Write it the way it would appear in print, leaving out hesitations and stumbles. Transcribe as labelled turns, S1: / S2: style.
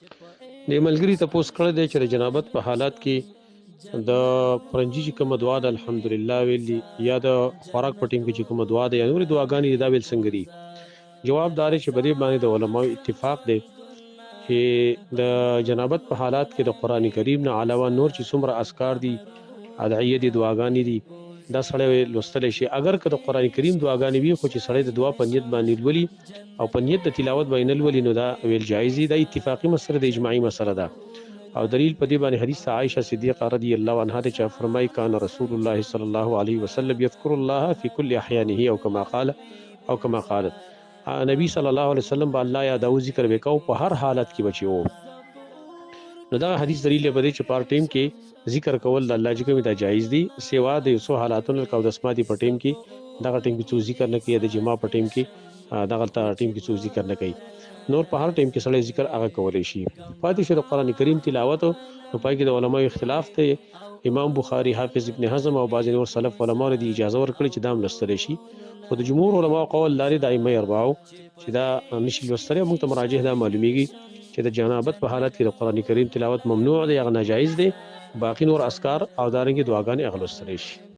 S1: د ملګری تپوس کړی دی چې د جنابت په حالات کې د پرنجي چې کومه دعا ده الحمدلله ویلي یا د خوراک په ټیم کې چې کومه دعا ده یا نورې دعاګانې دا ویل څنګه دي. جواب دا دی چې په دې باندې د علماو اتفاق دی چې د جنابت په حالات کې د قرآن کریم نه علاوه نور چې څومره اذکار دي ادعیه دي دعاګانې دي دا سړی لوستلی شي. اگر که د قرآن کریم دعاګانې وي خو چې سړی د دعا په نیت باندې لولي او په نیت د تلاوت باندې نه لولي نو دا ویل جایز دي. دا اتفاقي مسله د اجماعي مسله ده او دلیل په دې باندې حدیث عائشه صدیقه رضی الله عنها ده چې فرمایي کان رسول الله صلی الله علیه وسلم یذکر الله فی کل احیانه او کما قالت نبی صلی الله علیه وسلم با الله یادو ذکر وکاو په هر حالت کې بچو. نو دا حدیث دلیل په دې چې پار ټیم کې ذکر کول د الله جګه دا جایز دي سوا د یو څو حالاتونو لکه د اسماء په ټیم کې دغه ټیم کې څو ذکر نه کوي د جما په ټیم کې دغه ټیم کې څو ذکر نه کوي. نور په هر ټیم کې سړی ذکر هغه کولای شي. پاتې شو د قرآن کریم تلاوت نو پای کې د علماو اختلاف ته امام بخاری حافظ ابن حزم او بعض نور سلف علماء د اجازه ورکړي چې دا لوستل شي. خو د جمهور علماء قول لري د ائمه اربعو چې دا نشي لوستل. موږ ته مراجع دا معلومیږي چې د جنابت په حالت کې د قرآن کریم تلاوت ممنوع دی یا ناجایز دی. باقی نور اذکار او دارنګي دعاګانې اغلوستل شي.